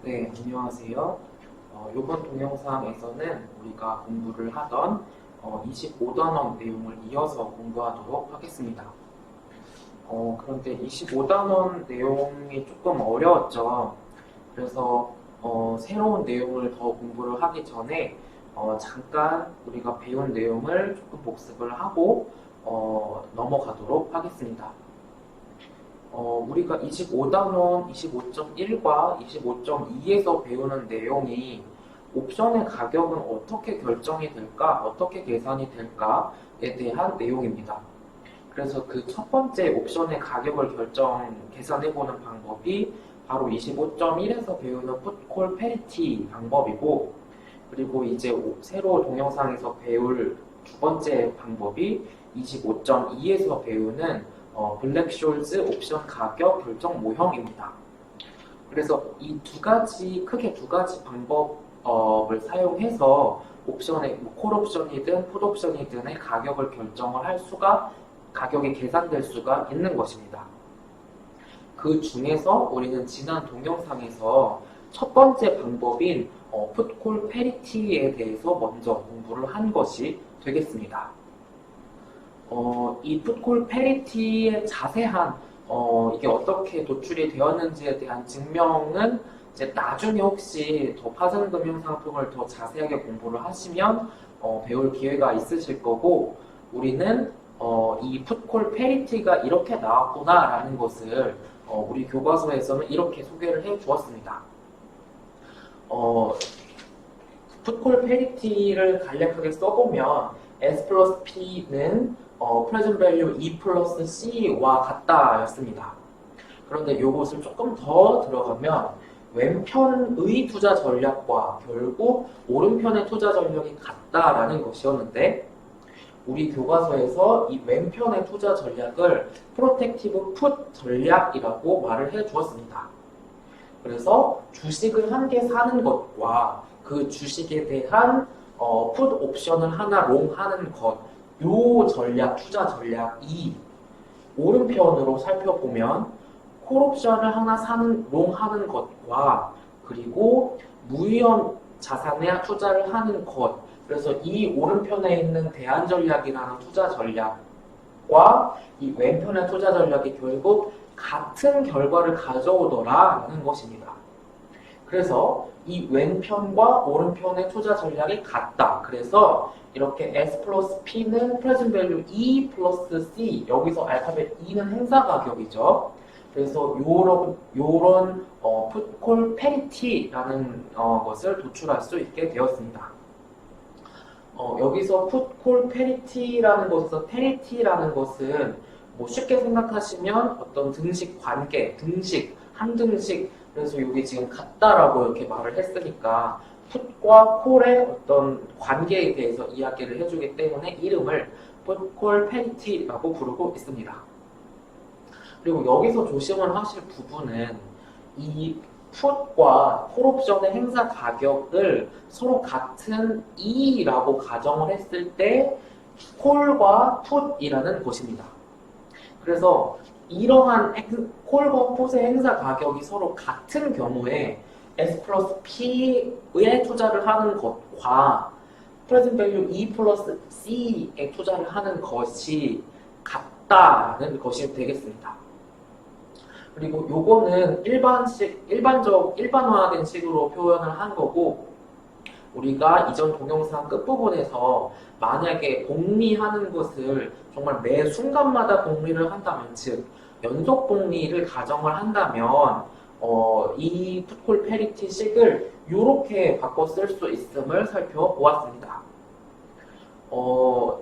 네, 안녕하세요. 이번 동영상에서는 우리가 공부를 하던 25단원 내용을 이어서 공부하도록 하겠습니다. 그런데 25단원 내용이 조금 어려웠죠. 그래서 새로운 내용을 더 공부를 하기 전에 잠깐 우리가 배운 내용을 조금 복습을 하고 넘어가도록 하겠습니다. 우리가 25단원 25.1과 25.2에서 배우는 내용이 옵션의 가격은 어떻게 결정이 될까, 어떻게 계산이 될까에 대한 내용입니다. 그래서 그 첫 번째 옵션의 가격을 계산해보는 방법이 바로 25.1에서 배우는 풋콜 페리티 방법이고, 그리고 이제 새로 동영상에서 배울 두 번째 방법이 25.2에서 배우는 블랙숄즈 옵션 가격 결정 모형입니다. 그래서 이 크게 두 가지 방법을 사용해서 옵션의 콜 옵션이든 풋 옵션이든의 가격을 결정을 가격이 계산될 수가 있는 것입니다. 그 중에서 우리는 지난 동영상에서 첫 번째 방법인 풋콜 페리티에 대해서 먼저 공부를 한 것이 되겠습니다. 이 풋콜 페리티의 자세한 이게 어떻게 도출이 되었는지에 대한 증명은 이제 나중에 혹시 더 파생금융상품을 더 자세하게 공부를 하시면 배울 기회가 있으실 거고, 우리는 이 풋콜 페리티가 이렇게 나왔구나라는 것을 우리 교과서에서는 이렇게 소개를 해 주었습니다. 풋콜 페리티를 간략하게 써보면 S 플러스 P는 present value E 플러스 C와 같다였습니다. 그런데 이것을 조금 더 들어가면 왼편의 투자 전략과 결국 오른편의 투자 전략이 같다라는 것이었는데, 우리 교과서에서 이 왼편의 투자 전략을 프로텍티브 풋 전략이라고 말을 해 주었습니다. 그래서 주식을 한 개 사는 것과 그 주식에 대한 풋 옵션을 하나 롱하는 것, 요 투자 전략이 오른편으로 살펴보면 콜 옵션을 하나 롱하는 것과 그리고 무위험 자산에 투자를 하는 것, 그래서 이 오른편에 있는 대안전략이라는 투자 전략과 이 왼편의 투자 전략이 결국 같은 결과를 가져오더라라는 것입니다. 그래서 이 왼편과 오른편의 투자 전략이 같다. 그래서 이렇게 S 플러스 P는 present value E 플러스 C, 여기서 알파벳 E는 행사 가격이죠. 그래서 요런 풋콜 페리티라는 것을 도출할 수 있게 되었습니다. 여기서 풋콜 페리티라는 것에서 페리티라는 것은 뭐 쉽게 생각하시면 어떤 등식 관계, 한 등식, 그래서 여기 지금 같다라고 이렇게 말을 했으니까 풋과 콜의 어떤 관계에 대해서 이야기를 해주기 때문에 이름을 풋콜 페리티라고 부르고 있습니다. 그리고 여기서 조심을 하실 부분은 이 풋과 콜옵션의 행사 가격을 서로 같은 E라고 가정을 했을 때 콜과 풋이라는 것입니다. 그래서 이러한 콜과 풋의 행사 가격이 서로 같은 경우에 S 플러스 P에 투자를 하는 것과 present value E 플러스 C에 투자를 하는 것이 같다는 것이 되겠습니다. 그리고 요거는 일반화된 식으로 표현을 한 거고, 우리가 이전 동영상 끝부분에서 만약에 복리하는 것을 정말 매 순간마다 복리를 한다면, 즉 연속 복리를 가정을 한다면 이 풋콜 페리티 식을 이렇게 바꿔 쓸 수 있음을 살펴보았습니다.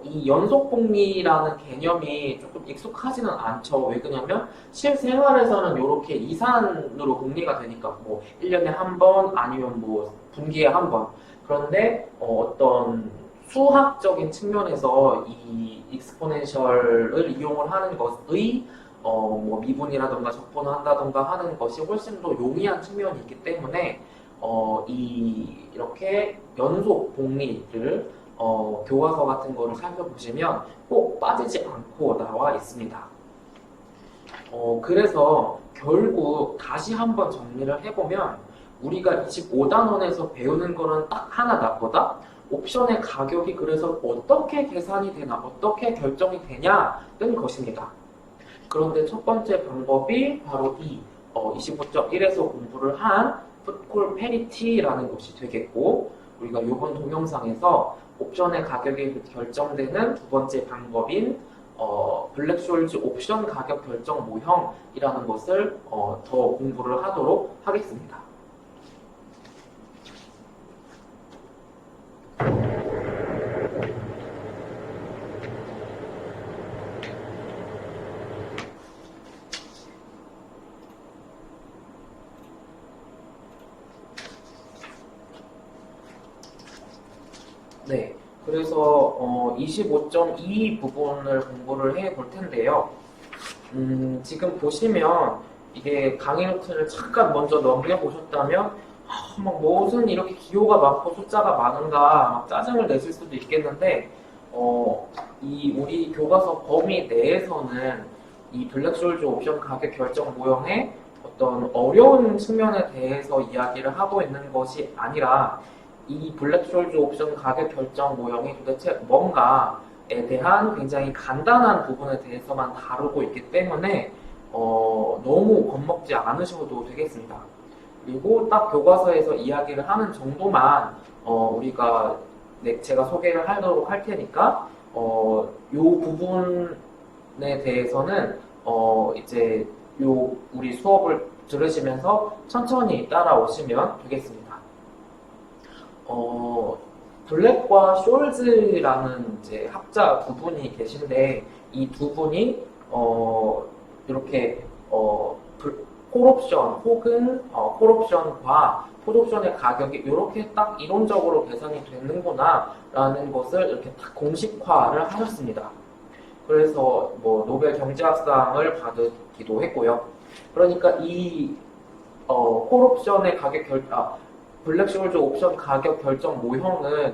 이 연속 복리라는 개념이 조금 익숙하지는 않죠. 왜 그러냐면 실생활에서는 이렇게 이산으로 복리가 되니까 뭐 1년에 한 번 아니면 뭐 분기에 한 번. 그런데 어떤 수학적인 측면에서 이 익스포넨셜을 이용을 하는 것의 뭐 미분이라던가 적분을 한다던가 하는 것이 훨씬 더 용이한 측면이 있기 때문에 이렇게 연속 복리를 교과서 같은 거를 살펴보시면 꼭 빠지지 않고 나와 있습니다. 그래서 결국 다시 한번 정리를 해보면 우리가 25단원에서 배우는 거는 딱 하나 나보다 옵션의 가격이 그래서 어떻게 계산이 되나, 어떻게 결정이 되냐는 것입니다. 그런데 첫 번째 방법이 바로 이 25.1에서 공부를 한 풋콜 페리티라는 것이 되겠고, 우리가 이번 동영상에서 옵션의 가격이 결정되는 두 번째 방법인 블랙숄즈 옵션 가격 결정 모형이라는 것을 더 공부를 하도록 하겠습니다. 네, 그래서 25.2 부분을 공부를 해 볼 텐데요. 지금 보시면 이게 강의 노트를 잠깐 먼저 넘겨보셨다면 막 무슨 이렇게 기호가 많고 숫자가 많은가 막 짜증을 내실 수도 있겠는데 이 우리 교과서 범위 내에서는 이 블랙숄즈 옵션 가격 결정 모형의 어떤 어려운 측면에 대해서 이야기를 하고 있는 것이 아니라 이 블랙숄즈 옵션 가격 결정 모형이 도대체 뭔가에 대한 굉장히 간단한 부분에 대해서만 다루고 있기 때문에 너무 겁먹지 않으셔도 되겠습니다. 그리고 딱 교과서에서 이야기를 하는 정도만 우리가 제가 소개를 하도록 할 테니까 요 부분에 대해서는 이제 요 우리 수업을 들으시면서 천천히 따라오시면 되겠습니다. 블랙과 숄즈라는 이제 학자 두 분이 계신데 이 두 분이 이렇게 콜옵션 혹은 콜옵션과 풋옵션의 가격이 이렇게 딱 이론적으로 계산이 되는구나 라는 것을 이렇게 딱 공식화를 하셨습니다. 그래서 뭐 노벨 경제학상을 받기도 했고요. 그러니까 이 콜옵션의 블랙숄즈 옵션 가격 결정 모형은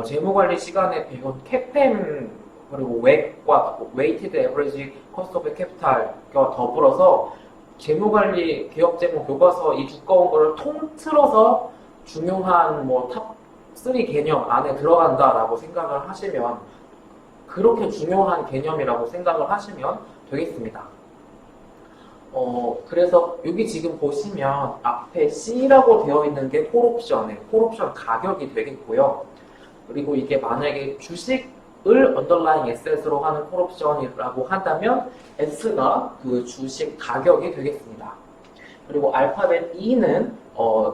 재무관리 시간에 배운 CAPM 그리고 WAC과 Weighted Average Cost of Capital과 더불어서 재무관리 개혁재무 교과서 이 두꺼운 거를 통틀어서 중요한 뭐 탑3 개념 안에 들어간다라고 생각을 하시면 그렇게 중요한 개념이라고 생각을 하시면 되겠습니다. 그래서 여기 지금 보시면 앞에 C라고 되어 있는 게 콜옵션 가격이 되겠고요. 그리고 이게 만약에 주식을 언더라잉 에셋으로 하는 콜옵션이라고 한다면 S가 그 주식 가격이 되겠습니다. 그리고 알파벳 E는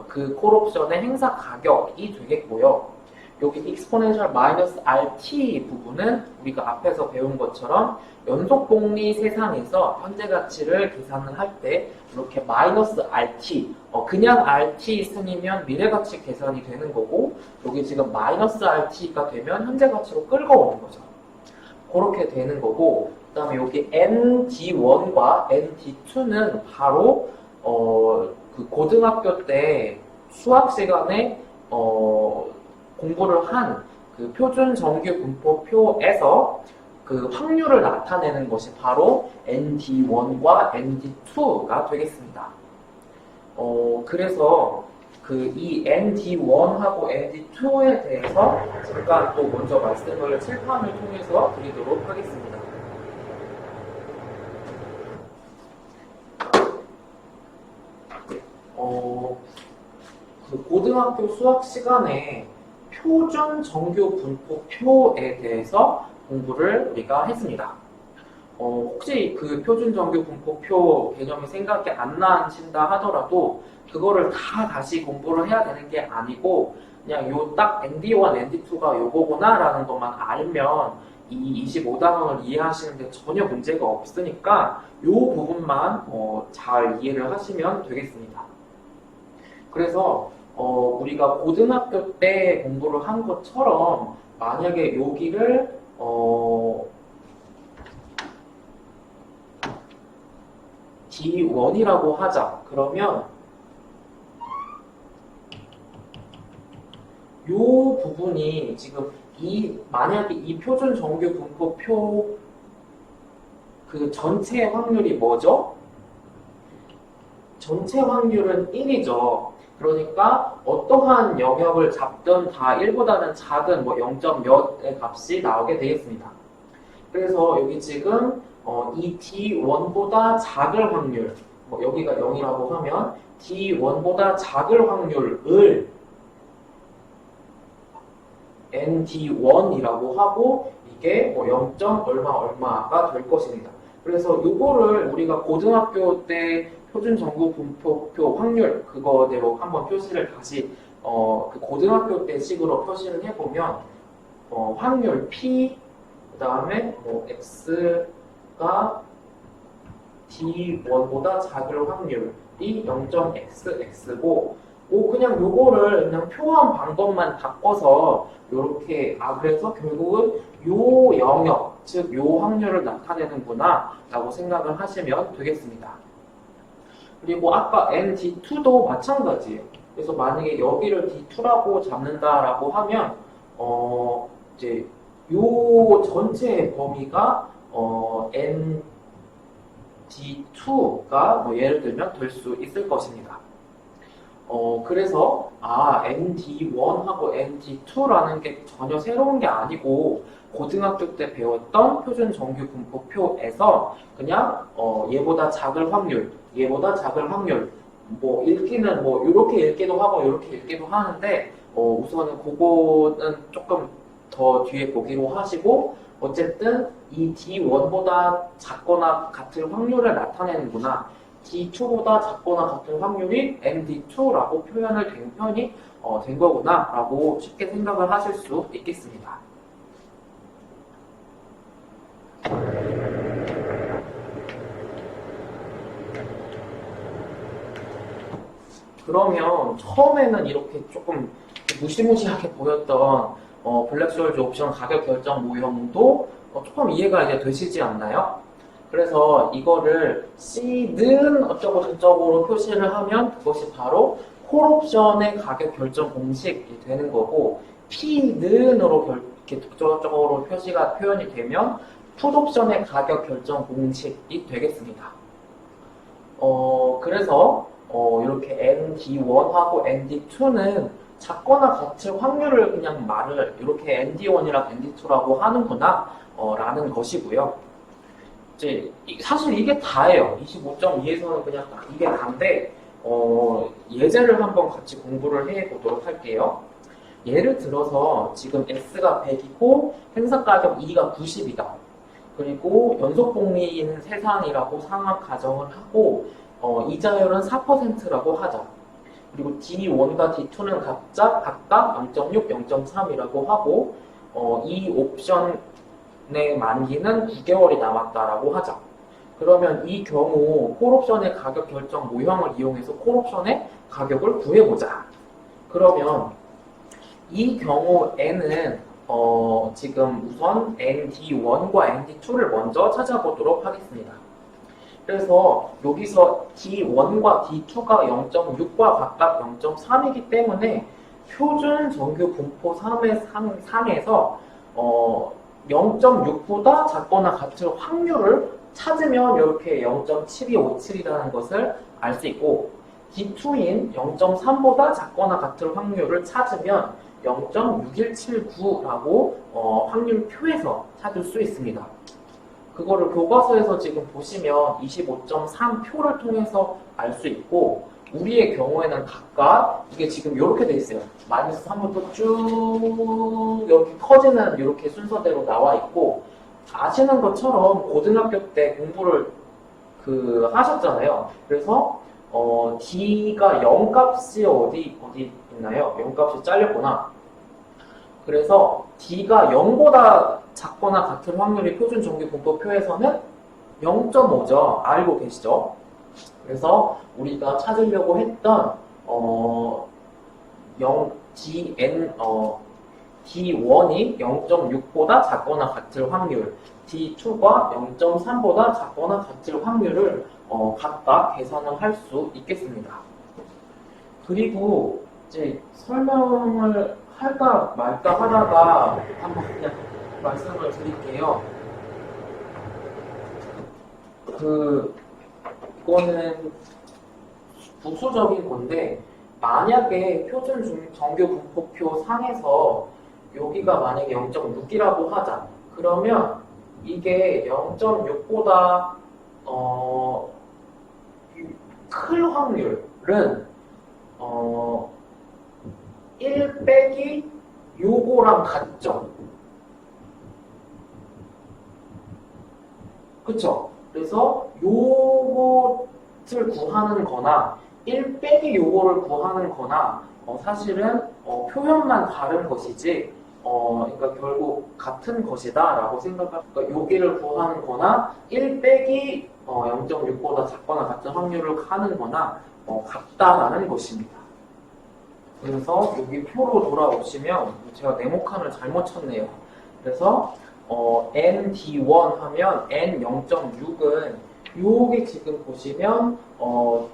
그 콜옵션의 행사 가격이 되겠고요. 여기 exponential minus RT 부분은 우리가 앞에서 배운 것처럼 연속복리 세상에서 현재 가치를 계산을 할 때 이렇게 마이너스 RT, 그냥 RT 승이면 미래 가치 계산이 되는 거고 여기 지금 마이너스 RT가 되면 현재 가치로 끌고 오는 거죠. 그렇게 되는 거고 그 다음에 여기 ND1과 ND2는 바로 그 고등학교 때 수학 시간에 공부를 한 그 표준 정규 분포표에서 그 확률을 나타내는 것이 바로 ND1과 ND2가 되겠습니다. 그래서 그 이 ND1하고 ND2에 대해서 잠깐 또 먼저 말씀을 칠판을 통해서 드리도록 하겠습니다. 그 고등학교 수학 시간에 표준 정규 분포표에 대해서 공부를 우리가 했습니다. 혹시 그 표준 정규 분포표 개념이 생각이 안 나신다 하더라도 그거를 다 다시 공부를 해야 되는 게 아니고 그냥 요 딱 ND1, ND2가 요거구나 라는 것만 알면 이 25단원을 이해하시는데 전혀 문제가 없으니까 요 부분만 잘 이해를 하시면 되겠습니다. 그래서 우리가 고등학교 때 공부를 한 것처럼 만약에 여기를 D1이라고 하자. 그러면 요 부분이 지금 만약에 이 표준 정규 분포표 그 전체 확률이 뭐죠? 전체 확률은 1이죠. 그러니까 어떠한 영역을 잡든 다 1보다는 작은 뭐 0점 몇의 값이 나오게 되겠습니다. 그래서 여기 지금 이 D1보다 작을 확률, 뭐 여기가 0이라고 하면 D1보다 작을 확률을 ND1이라고 하고 이게 뭐 0. 얼마가 될 것입니다. 그래서 이거를 우리가 고등학교 때 표준 전국 분포표 확률 그거대로 한번 표시를 다시 그 고등학교 때 식으로 표시를 해보면 확률 P 그 다음에 뭐 X가 D1보다 작을 확률이 0.xx고 그냥 요거를 그냥 표한 방법만 바꿔서 요렇게 그래서 결국은 요 영역 즉 요 확률을 나타내는구나 라고 생각을 하시면 되겠습니다. 그리고 아까 ND2도 마찬가지예요. 그래서 만약에 여기를 D2라고 잡는다라고 하면 이제 요 전체의 범위가 ND2가 뭐 예를 들면 될 수 있을 것입니다. 그래서 ND1하고 ND2라는 게 전혀 새로운 게 아니고 고등학교 때 배웠던 표준 정규 분포표에서 그냥 얘보다 작을 확률, 얘보다 작을 확률 뭐 읽기는 뭐 이렇게 읽기도 하고 이렇게 읽기도 하는데 우선은 그거는 조금 더 뒤에 보기로 하시고 어쨌든 이 D1보다 작거나 같은 확률을 나타내는구나. D2보다 작거나 같은 확률이 ND2라고 표현을 된 편이 된 거구나 라고 쉽게 생각을 하실 수 있겠습니다. 그러면 처음에는 이렇게 조금 무시무시하게 보였던 블랙쇼얼즈 옵션 가격 결정 모형도 조금 이해가 이제 되시지 않나요? 그래서 이거를 C는 어쩌고 저쩌고로 표시를 하면 그것이 바로 콜옵션의 가격 결정 공식이 되는 거고 P는으로 이렇게 독자적으로 표현이 되면 풋옵션의 가격 결정 공식이 되겠습니다. 그래서 이렇게 ND1하고 ND2는 작거나 같을 확률을 그냥 말을 이렇게 ND1이랑 ND2라고 하는구나 라는 것이고요. 이제 사실 이게 다예요. 25.2에서는 그냥 딱 이게 다인데 예제를 한번 같이 공부를 해보도록 할게요. 예를 들어서 지금 S가 100이고 행사가격 E가 90이다. 그리고 연속복리인 세상이라고 상황 가정을 하고 이자율은 4%라고 하자. 그리고 D1과 D2는 각각 0.6, 0.3이라고 하고 이 옵션의 만기는 9개월이 남았다라고 하자. 그러면 이 경우 콜옵션의 가격 결정 모형을 이용해서 콜옵션의 가격을 구해보자. 그러면 이 경우에는 지금 우선 ND1과 ND2를 먼저 찾아보도록 하겠습니다. 그래서 여기서 D1과 D2가 0.6과 각각 0.3이기 때문에 표준 정규 분포 3에서 0.6보다 작거나 같을 확률을 찾으면 이렇게 0.7257이라는 것을 알 수 있고 D2인 0.3보다 작거나 같을 확률을 찾으면 0.6179라고 확률표에서 찾을 수 있습니다. 그거를 교과서에서 지금 보시면 25.3 표를 통해서 알 수 있고 우리의 경우에는 각각 이게 지금 이렇게 돼 있어요. 마이너스 3부터 쭉 이렇게 커지는 이렇게 순서대로 나와 있고 아시는 것처럼 고등학교 때 공부를 하셨잖아요. 그래서 D가 0값이 어디 있나요? 0값이 잘렸구나. 그래서 D가 0보다 작거나 같은 확률이 표준 정규 분포표에서는 0.5죠. 알고 계시죠? 그래서 우리가 찾으려고 했던 D1이 0.6보다 작거나 같을 확률, D2가 0.3보다 작거나 같을 확률을 각각 계산을 할 수 있겠습니다. 그리고 이제 설명을 할까 말까 하다가 한번 그냥 말씀을 드릴게요. 이거는 부수적인 건데 만약에 표준 정규 분포표 상에서 여기가 만약에 0.6이라고 하자. 그러면 이게 0.6보다 클 확률은 1 빼기 요거랑 같죠. 그쵸? 그래서 요것을 구하는 거나 1 빼기 요거를 구하는 거나 사실은 표현만 다른 것이지 그러니까 결국 같은 것이다 라고 그러니까 여기를 구하는 거나 1 빼기 0.6보다 작거나 같은 확률을 하는 거나 같다라는 것입니다. 그래서 여기 표로 돌아오시면 제가 네모칸을 잘못 쳤네요. 그래서 ND1 하면 N0.6은 여기 지금 보시면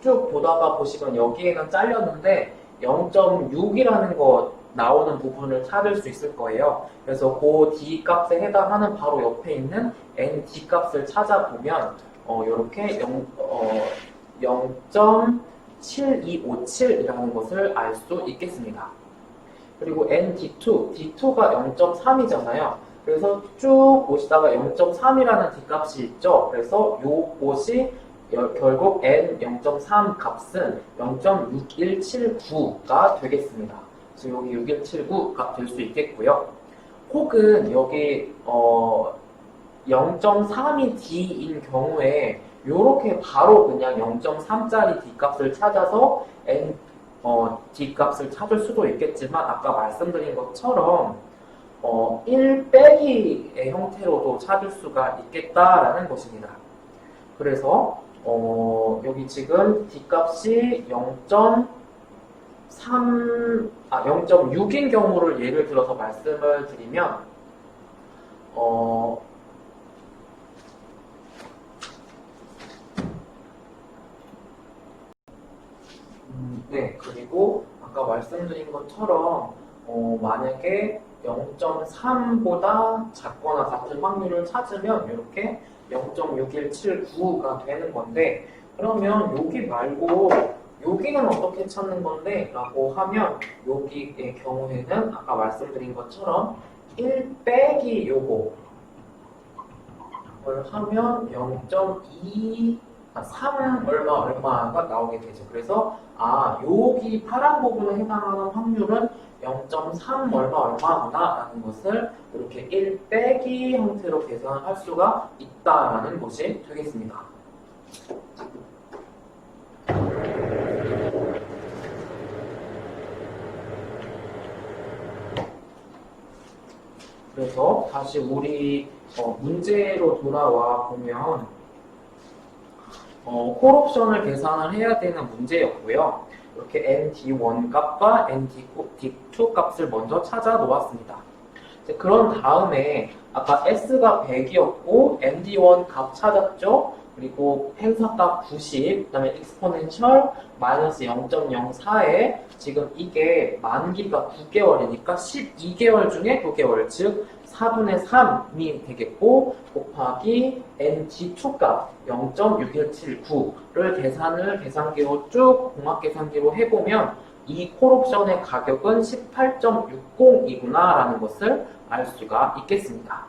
쭉 보다가 보시면 여기에는 잘렸는데 0.6이라는 거 나오는 부분을 찾을 수 있을 거예요. 그래서 그 D 값에 해당하는 바로 옆에 있는 ND 값을 찾아보면 이렇게 0.7257이라는 것을 알 수 있겠습니다. 그리고 ND2, D2가 0.3이잖아요. 그래서 쭉 보시다가 0.3이라는 D값이 있죠. 그래서 요것이 결국 N0.3 값은 0.6179가 되겠습니다. 그래서 여기 6179가 될 수 있겠고요. 혹은 여기 0.3이 D인 경우에 이렇게 바로 그냥 0.3짜리 D값을 찾아서 D값을 찾을 수도 있겠지만 아까 말씀드린 것처럼 1 빼기의 형태로도 찾을 수가 있겠다라는 것입니다. 그래서 여기 지금 D값이 0.6인 경우를 예를 들어서 말씀을 드리면 네, 그리고 아까 말씀드린 것처럼 만약에 0.3보다 작거나 같은 확률을 찾으면 이렇게 0.6179가 되는 건데 그러면 여기 말고 여기는 어떻게 찾는 건데? 라고 하면 여기의 경우에는 아까 말씀드린 것처럼 1 빼기 요거를 하면 3 얼마가 나오게 되죠. 그래서 여기 파란 부분에 해당하는 확률은 0.3 얼마구나 라는 것을 이렇게 1 빼기 형태로 계산할 수가 있다라는 것이 되겠습니다. 그래서 다시 우리 문제로 돌아와 보면 콜옵션을 계산을 해야 되는 문제였고요. 이렇게 ND1 값과 ND2 값을 먼저 찾아 놓았습니다. 그런 다음에 아까 S가 100이었고 ND1 값 찾았죠? 그리고 행사값 90, 그 다음에 exponential 마이너스 0.04에 지금 이게 만기가 9개월이니까 12개월 중에 9개월, 즉 4분의 3이 되겠고 곱하기 ND2 값 0.6179를 계산기로 쭉 공학계산기로 해보면 이 콜옵션의 가격은 18.60이구나 라는 것을 알 수가 있겠습니다.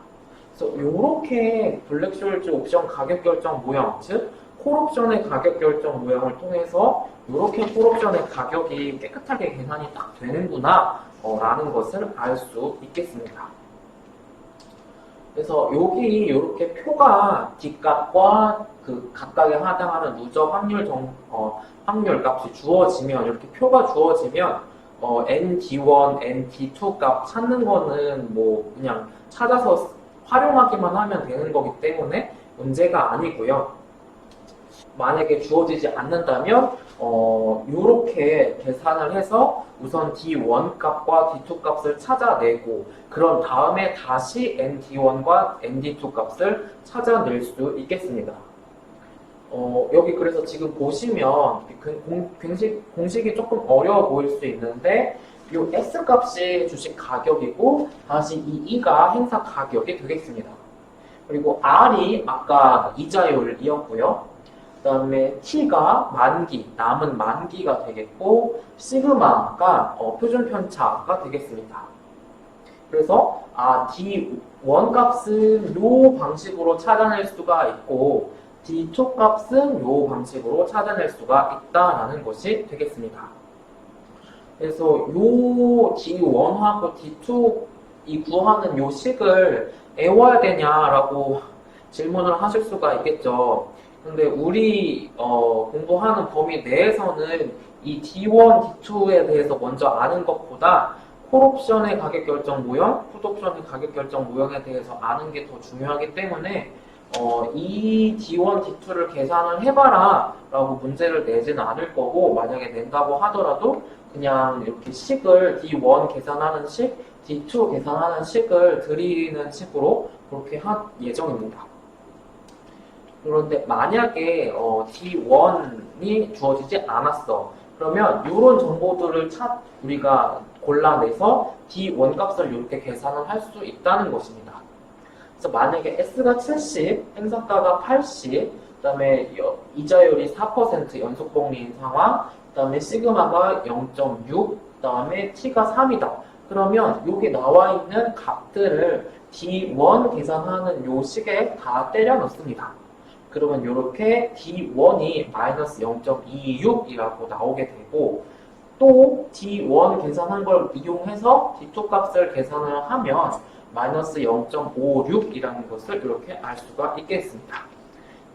그래서 이렇게 블랙쇼일즈 옵션 가격 결정 모형, 즉 콜옵션의 가격 결정 모형을 통해서 이렇게 콜옵션의 가격이 깨끗하게 계산이 딱 되는구나 라는 것을 알 수 있겠습니다. 그래서 여기 이렇게 표가 D값과 그 각각에 해당하는 누적 확률 값이 주어지면 이렇게 표가 주어지면 ND1, ND2 값 찾는 거는 뭐 그냥 찾아서 활용하기만 하면 되는 거기 때문에 문제가 아니고요. 만약에 주어지지 않는다면 이렇게 계산을 해서 우선 D1 값과 D2 값을 찾아내고 그런 다음에 다시 ND1과 ND2 값을 찾아낼 수 있겠습니다. 여기 그래서 지금 보시면 공식이 조금 어려워 보일 수 있는데 이 S값이 주식 가격이고 다시 이 E가 행사 가격이 되겠습니다. 그리고 R이 아까 이자율이었고요. 그 다음에 T가 만기, 남은 만기가 되겠고, 시그마가 표준 편차가 되겠습니다. 그래서 D1 값은 요 방식으로 찾아낼 수가 있고 D2 값은 요 방식으로 찾아낼 수가 있다라는 것이 되겠습니다. 그래서 요 D1하고 D2 이 구하는 요 식을 외워야 되냐라고 질문을 하실 수가 있겠죠. 근데 우리 공부하는 범위 내에서는 이 D1, D2에 대해서 먼저 아는 것보다 콜옵션의 가격 결정 모형, 풋옵션의 가격 결정 모형에 대해서 아는 게 더 중요하기 때문에 이 D1, D2를 계산을 해봐라 라고 문제를 내지는 않을 거고, 만약에 낸다고 하더라도 그냥 이렇게 식을 D1 계산하는 식, D2 계산하는 식을 드리는 식으로 그렇게 할 예정입니다. 그런데 만약에 D1이 주어지지 않았어. 그러면 이런 정보들을 우리가 골라내서 D1 값을 이렇게 계산을 할 수 있다는 것입니다. 그래서 만약에 S가 70, 행사가가 80, 그 다음에 이자율이 4% 연속복리인 상황, 그 다음에 시그마가 0.6, 그 다음에 T가 3이다. 그러면 여기 나와 있는 값들을 D1 계산하는 요 식에 다 때려 넣습니다. 그러면 이렇게 D1이 마이너스 0.26이라고 나오게 되고, 또 D1 계산한 걸 이용해서 D2 값을 계산을 하면 마이너스 0.56이라는 것을 이렇게 알 수가 있겠습니다.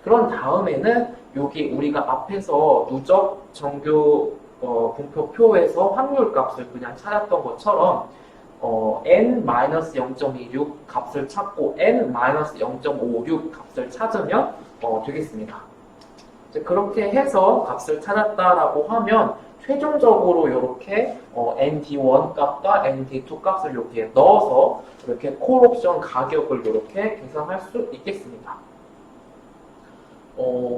그런 다음에는 여기 우리가 앞에서 누적 정규 분포표에서 확률 값을 그냥 찾았던 것처럼 n-0.26 값을 찾고 n-0.56 값을 찾으면 되겠습니다. 이제 그렇게 해서 값을 찾았다라고 하면 최종적으로 이렇게 ND1 값과 ND2 값을 이렇게 넣어서 이렇게 콜옵션 가격을 이렇게 계산할 수 있겠습니다.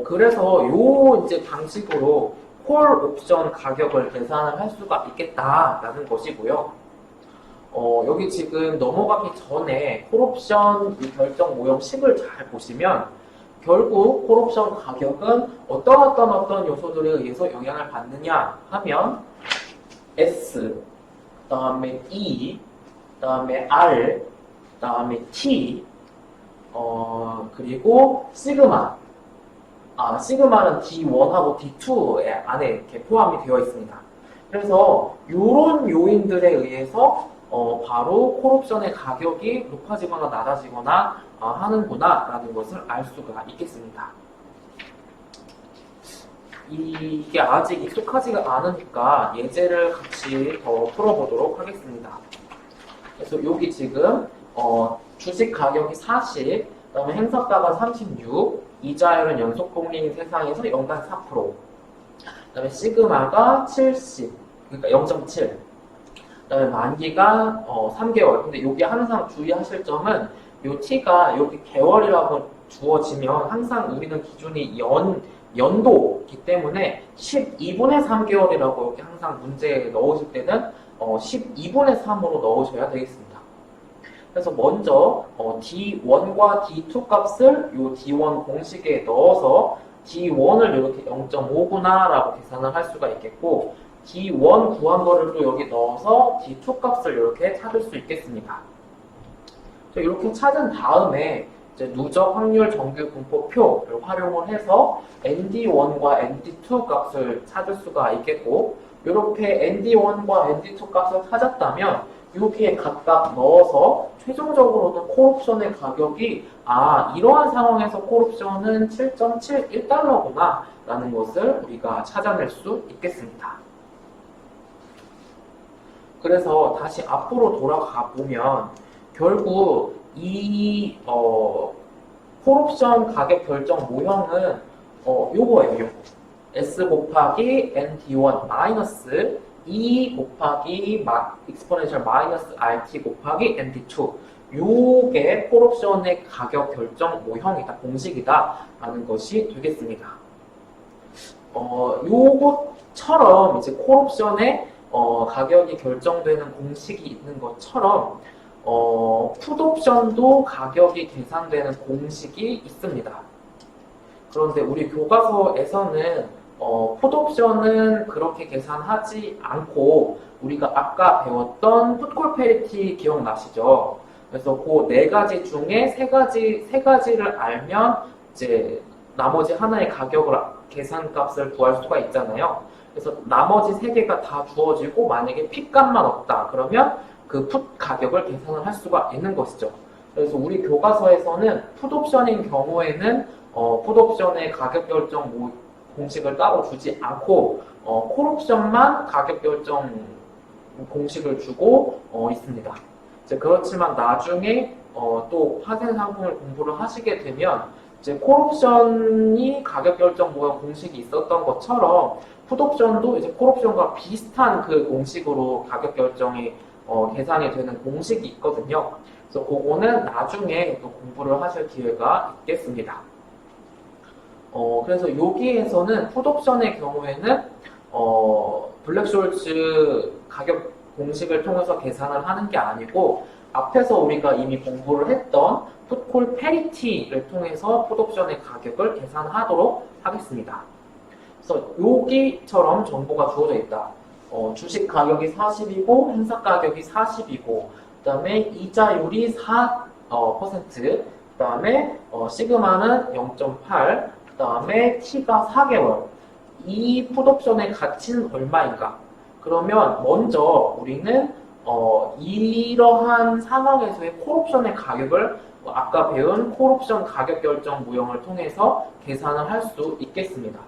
그래서 요 이제 방식으로 콜옵션 가격을 계산을 할 수가 있겠다라는 것이고요. 여기 지금 넘어가기 전에 콜옵션 결정 모형식을 잘 보시면 결국 콜옵션 가격은 어떤 요소들에 의해서 영향을 받느냐 하면 S, 그 다음에 E, 그 다음에 R, 그 다음에 T, 그리고 시그마. 시그마는 D1하고 D2 안에 이렇게 포함이 되어 있습니다. 그래서 이런 요인들에 의해서 바로 콜옵션의 가격이 높아지거나 낮아지거나 하는구나 라는 것을 알 수가 있겠습니다. 이게 아직 익숙하지가 않으니까 예제를 같이 더 풀어보도록 하겠습니다. 그래서 여기 지금 주식 가격이 40, 그 다음에 행사가가 36, 이자율은 연속복리인 세상에서 연간 4%, 그 다음에 시그마가 70, 그러니까 0.7, 그 다음에 만기가 3개월. 근데 여기 항상 주의하실 점은 요 T가 여기 개월이라고 주어지면 항상 우리는 기준이 연도이기 때문에 12분의 3개월이라고 여기 항상 문제에 넣으실 때는 12분의 3으로 넣으셔야 되겠습니다. 그래서 먼저 D1과 D2 값을 요 D1 공식에 넣어서 D1을 이렇게 0.5구나 라고 계산을 할 수가 있겠고, D1 구한 거를 또 여기 넣어서 D2 값을 이렇게 찾을 수 있겠습니다. 이렇게 찾은 다음에 이제 누적 확률 정규 분포표를 활용을 해서 ND1과 ND2 값을 찾을 수가 있겠고, 이렇게 ND1과 ND2 값을 찾았다면 여기에 각각 넣어서 최종적으로는 콜옵션의 가격이 이러한 상황에서 콜옵션은 7.71달러구나 라는 것을 우리가 찾아낼 수 있겠습니다. 그래서 다시 앞으로 돌아가 보면 결국 이 콜옵션 가격 결정 모형은 요거예요. 요거. S 곱하기 ND1 마이너스 E 곱하기 exponential 마이너스 RT 곱하기 ND2, 요게 콜옵션의 가격 결정 모형이다, 공식이다 라는 것이 되겠습니다. 요것처럼 이제 콜옵션의 가격이 결정되는 공식이 있는 것처럼 풋옵션도 가격이 계산되는 공식이 있습니다. 그런데 우리 교과서에서는 풋옵션은 그렇게 계산하지 않고 우리가 아까 배웠던 풋콜 페리티 기억나시죠? 그래서 그 네 가지 중에 세 가지를 알면 이제 나머지 하나의 가격을 계산값을 구할 수가 있잖아요. 그래서 나머지 세 개가 다 주어지고 만약에 핏값만 없다 그러면 그 풋 가격을 계산을 할 수가 있는 것이죠. 그래서 우리 교과서에서는 풋옵션인 경우에는 풋옵션의 가격 결정 공식을 따로 주지 않고 콜옵션만 가격 결정 공식을 주고 있습니다. 이제 그렇지만 나중에 또 파생 상품을 공부를 하시게 되면 이제 콜옵션이 가격 결정 모형 공식이 있었던 것처럼 풋옵션도 이제 콜옵션과 비슷한 그 공식으로 가격 결정이 계산이 되는 공식이 있거든요. 그래서 그거는 나중에 또 공부를 하실 기회가 있겠습니다. 그래서 여기에서는 풋옵션의 경우에는 블랙숄츠 가격 공식을 통해서 계산을 하는 게 아니고 앞에서 우리가 이미 공부를 했던 풋콜 페리티를 통해서 풋옵션의 가격을 계산하도록 하겠습니다. 그래서 여기처럼 정보가 주어져 있다. 주식 가격이 40이고 행사 가격이 40이고 그 다음에 이자율이 4%, 그 다음에 시그마는 0.8, 그 다음에 T가 4개월. 이 풋옵션의 가치는 얼마인가? 그러면 먼저 우리는 이러한 상황에서의 콜옵션의 가격을 아까 배운 콜옵션 가격 결정 모형을 통해서 계산을 할 수 있겠습니다.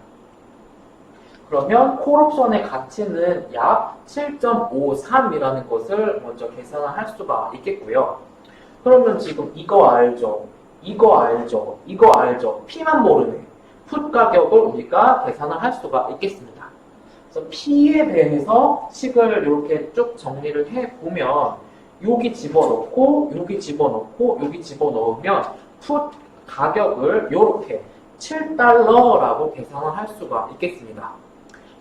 그러면 콜옵션의 가치는 약 7.53이라는 것을 먼저 계산을 할 수가 있겠고요. 그러면 지금 이거 알죠? 이거 알죠? 이거 알죠? P만 모르네. 풋 가격을 우리가 계산을 할 수가 있겠습니다. 그래서 P에 대해서 식을 이렇게 쭉 정리를 해보면 여기 집어넣고 여기 집어넣고 여기 집어넣으면 풋 가격을 이렇게 $7라고 계산을 할 수가 있겠습니다.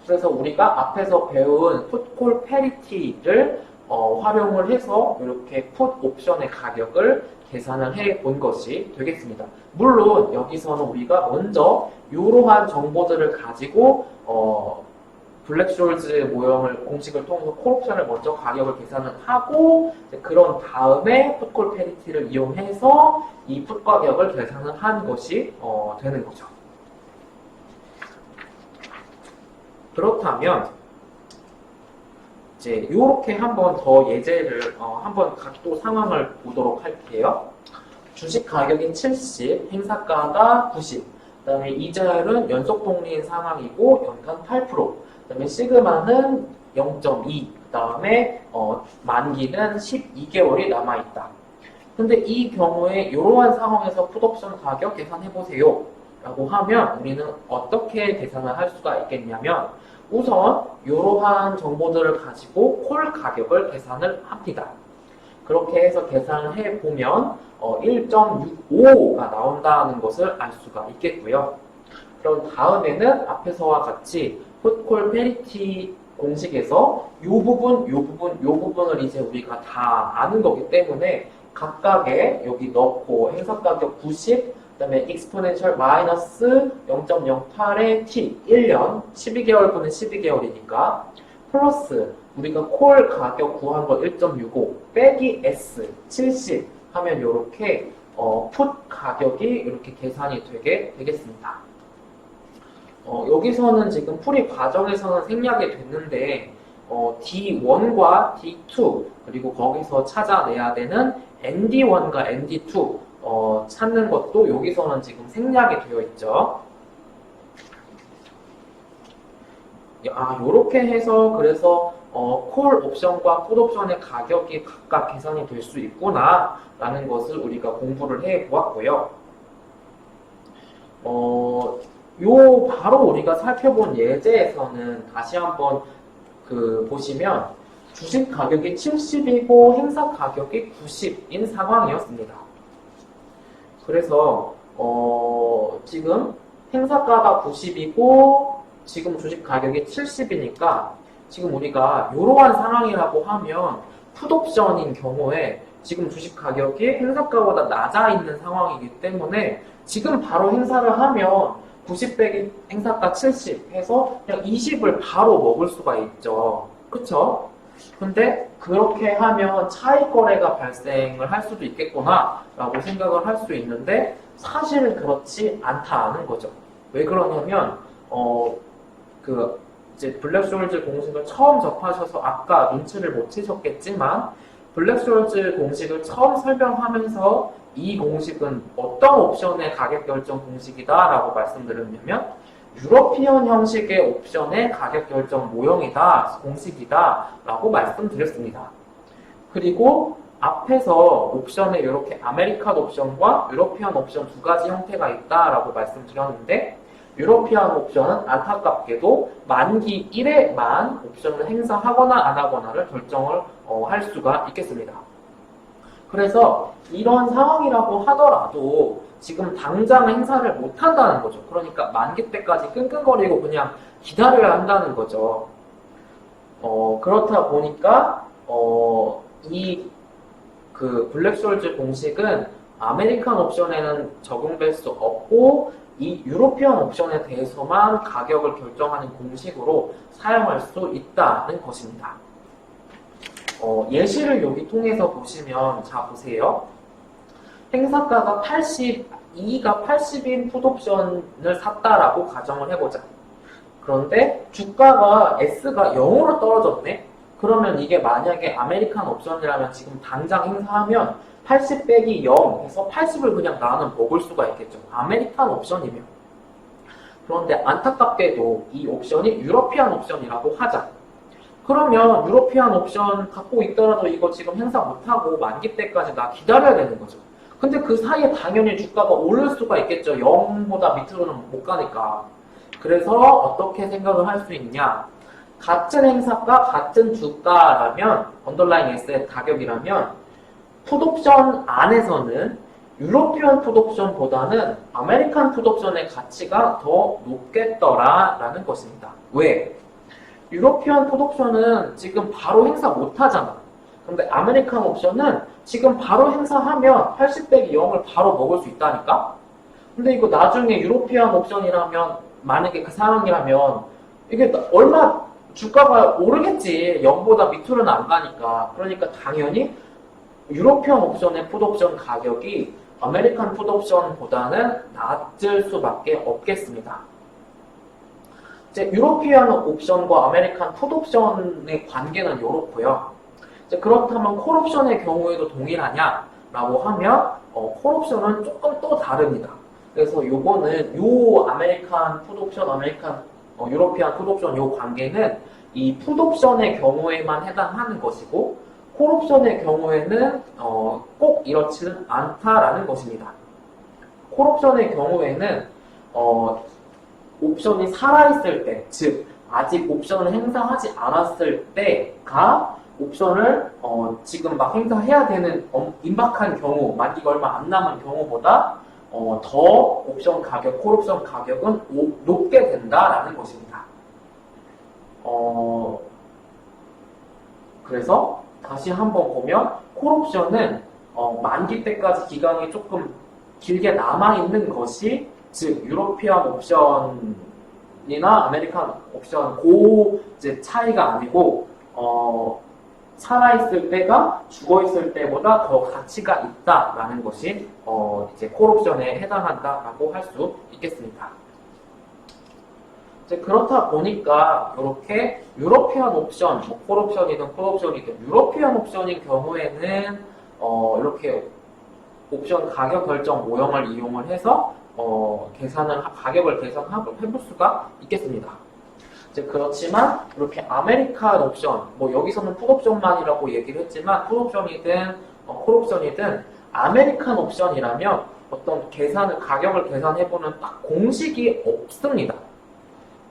그래서 우리가 앞에서 배운 풋콜 페리티를 활용을 해서 이렇게 풋 옵션의 가격을 계산을 해 본 것이 되겠습니다. 물론 여기서는 우리가 먼저 이러한 정보들을 가지고 블랙숄즈 모형을 공식을 통해서 콜옵션을 먼저 가격을 계산을 하고 그런 다음에 풋콜 페리티를 이용해서 이 풋 가격을 계산을 한 것이 되는 거죠. 그렇다면 이제 이렇게 한번 더 예제를 한번 각도 상황을 보도록 할게요. 주식 가격이 70, 행사가가 90, 그 다음에 이자율은 연속 복리인 상황이고 연간 8%, 그 다음에 시그마는 0.2, 그 다음에 만기는 12개월이 남아있다. 근데 이 경우에 이러한 상황에서 풋옵션 가격 계산해보세요 라고 하면 우리는 어떻게 계산을 할 수가 있겠냐면 우선 이러한 정보들을 가지고 콜 가격을 계산을 합니다. 그렇게 해서 계산을 해보면 1.65가 나온다는 것을 알 수가 있겠고요. 그럼 다음에는 앞에서와 같이 풋콜 페리티 공식에서 이 부분, 이 부분, 이 부분을 이제 우리가 다 아는 거기 때문에 각각에 여기 넣고 행사가격 90, 그 다음에 exponential 마이너스 0.08의 t 1년 12개월분은 12개월이니까 플러스 우리가 콜 가격 구한 거 1.65 빼기 s 70 하면 이렇게 풋 가격이 이렇게 계산이 되게 되겠습니다. 여기서는 지금 풀이 과정에서는 생략이 됐는데 D1과 D2 그리고 거기서 찾아내야 되는 ND1과 ND2 찾는 것도 여기서는 지금 생략이 되어 있죠. 요렇게 해서 그래서 콜 옵션과 풋 옵션의 가격이 각각 계산이 될 수 있구나 라는 것을 우리가 공부를 해 보았고요. 바로 우리가 살펴본 예제에서는 다시 한번 보시면 주식 가격이 70이고 행사 가격이 90인 상황이었습니다. 그래서 지금 행사가가 90이고 지금 주식 가격이 70이니까 지금 우리가 이러한 상황이라고 하면 풋옵션인 경우에 지금 주식 가격이 행사가보다 낮아 있는 상황이기 때문에 지금 바로 행사를 하면 90 빼기 행사가 70 해서 그냥 20을 바로 먹을 수가 있죠. 그쵸? 근데 그렇게 하면 차익 거래가 발생을 할 수도 있겠구나 라고 생각을 할 수 있는데 사실은 그렇지 않다는 거죠. 왜 그러냐면 이제 블랙쇼울즈 공식을 처음 접하셔서 아까 눈치를 못 채셨겠지만 블랙쇼울즈 공식을 처음 설명하면서 이 공식은 어떤 옵션의 가격 결정 공식이다 라고 말씀드렸냐면 유러피언 형식의 옵션의 가격 결정 모형이다, 공식이다 라고 말씀드렸습니다. 그리고 앞에서 옵션에 이렇게 아메리칸 옵션과 유러피언 옵션 두 가지 형태가 있다라고 말씀드렸는데 유러피언 옵션은 안타깝게도 만기 1회만 옵션을 행사하거나 안 하거나를 결정을 할 수가 있겠습니다. 그래서 이런 상황이라고 하더라도 지금 당장 행사를 못 한다는 거죠. 그러니까 만기 때까지 끙끙거리고 그냥 기다려야 한다는 거죠. 그렇다 보니까 블랙쇼울즈 공식은 아메리칸 옵션에는 적용될 수 없고 이 유로피언 옵션에 대해서만 가격을 결정하는 공식으로 사용할 수 있다는 것입니다. 예시를 여기 통해서 보시면 자 보세요. 행사가가 2가 80인 풋옵션을 샀다라고 가정을 해보자. 그런데 주가가 S가 0으로 떨어졌네? 그러면 이게 만약에 아메리칸 옵션이라면 지금 당장 행사하면 80 빼기 0 해서 80을 그냥 나는 먹을 수가 있겠죠. 아메리칸 옵션이면. 그런데 안타깝게도 이 옵션이 유러피안 옵션이라고 하자. 그러면 유러피안 옵션 갖고 있더라도 이거 지금 행사 못하고 만기 때까지 나 기다려야 되는 거죠. 근데 그 사이에 당연히 주가가 오를 수가 있겠죠. 0보다 밑으로는 못 가니까. 그래서 어떻게 생각을 할 수 있냐. 같은 행사가 같은 주가라면 언더라인 S의 가격이라면 풋옵션 안에서는 유로피언 풋옵션보다는 아메리칸 풋옵션의 가치가 더 높겠더라라는 것입니다. 왜? 유로피언 풋옵션은 지금 바로 행사 못하잖아. 근데 아메리칸 옵션은 지금 바로 행사하면 80 빼기 0을 바로 먹을 수 있다니까? 근데 이거 나중에 유로피언 옵션이라면 만약에 그 상황이라면 이게 얼마 주가가 오르겠지. 0보다 밑으로는 안 가니까. 그러니까 당연히 유로피언 옵션의 풋옵션 가격이 아메리칸 풋옵션보다는 낮을 수밖에 없겠습니다. 이제 유로피언 옵션과 아메리칸 풋옵션의 관계는 이렇고요. 이제 그렇다면 콜옵션의 경우에도 동일하냐라고 하면 콜옵션은 조금 또 다릅니다. 그래서 요거는 요 아메리칸 풋옵션, 유로피안 풋옵션 요 관계는 이 풋옵션의 경우에만 해당하는 것이고 콜옵션의 경우에는 꼭 이렇지는 않다라는 것입니다. 콜옵션의 경우에는 옵션이 살아있을 때, 즉 아직 옵션을 행사하지 않았을 때가 옵션을 지금 막 행사해야 되는 임박한 경우, 만기가 얼마 안 남은 경우보다 더 옵션 가격, 콜옵션 가격은 높게 된다라는 것입니다. 그래서 다시 한번 보면 콜옵션은 만기 때까지 기간이 조금 길게 남아있는 것이 즉 유로피안 옵션이나 아메리칸 옵션 이제 차이가 아니고 살아있을 때가 죽어있을 때보다 더 가치가 있다라는 것이 이제 콜옵션에 해당한다라고 할 수 있겠습니다. 이제 그렇다 보니까 이렇게 유로피안 옵션, 콜옵션이든 콜옵션이든 유로피안 옵션인 경우에는 이렇게 옵션 가격 결정 모형을 이용을 해서 가격을 계산하고 해볼 수가 있겠습니다. 이제 그렇지만 이렇게 아메리칸 옵션, 여기서는 풋옵션만이라고 얘기를 했지만 풋옵션이든 콜옵션이든 아메리칸 옵션이라면 어떤 가격을 계산해보는 딱 공식이 없습니다.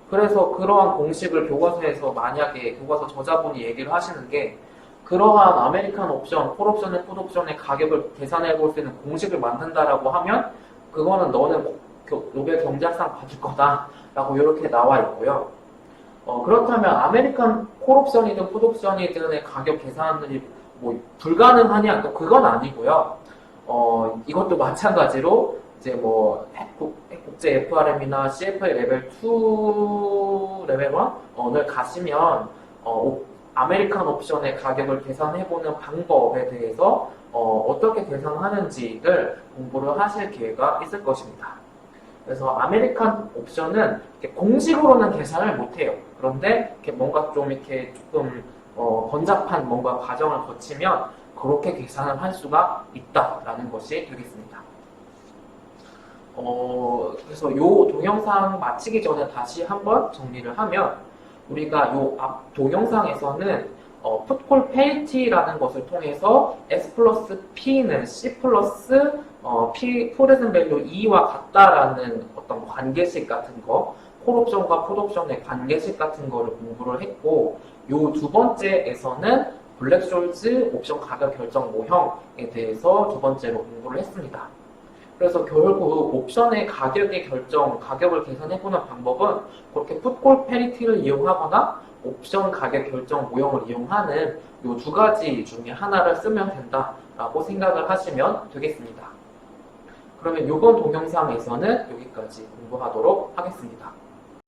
그래서 그러한 공식을 교과서에서 만약에 교과서 저자분이 얘기를 하시는 게 그러한 아메리칸 옵션, 콜옵션의 풋옵션의 가격을 계산해볼 수 있는 공식을 만든다라고 하면 그거는 너는 노벨 경제학상 받을 거다라고 이렇게 나와 있고요. 그렇다면 아메리칸 콜옵션이든 풋옵션이든의 가격 계산이 불가능하냐? 또 그건 아니고요. 이것도 마찬가지로 이제 뭐 국제 FRM이나 CFA 레벨 2, 레벨 1을 가시면 아메리칸 옵션의 가격을 계산해보는 방법에 대해서 어떻게 계산하는지를 공부를 하실 기회가 있을 것입니다. 그래서 아메리칸 옵션은 이렇게 공식으로는 계산을 못해요. 그런데 이렇게 뭔가 좀 이렇게 조금 번잡한 뭔가 과정을 거치면 그렇게 계산을 할 수가 있다라는 것이 되겠습니다. 그래서 이 동영상 마치기 전에 다시 한번 정리를 하면 우리가 이 앞 동영상에서는 풋콜 페리티라는 것을 통해서 S 플러스 P는 C 플러스 P 프레젠트 밸류 2와 같다라는 어떤 관계식 같은 거, 콜옵션과 풋옵션의 관계식 같은 거를 공부를 했고, 요 두 번째에서는 블랙숄즈 옵션 가격 결정 모형에 대해서 두 번째로 공부를 했습니다. 그래서 결국 옵션의 가격을 계산해보는 방법은 그렇게 풋콜 페리티를 이용하거나 옵션 가격 결정 모형을 이용하는 이 두 가지 중에 하나를 쓰면 된다라고 생각을 하시면 되겠습니다. 그러면 이번 동영상에서는 여기까지 공부하도록 하겠습니다.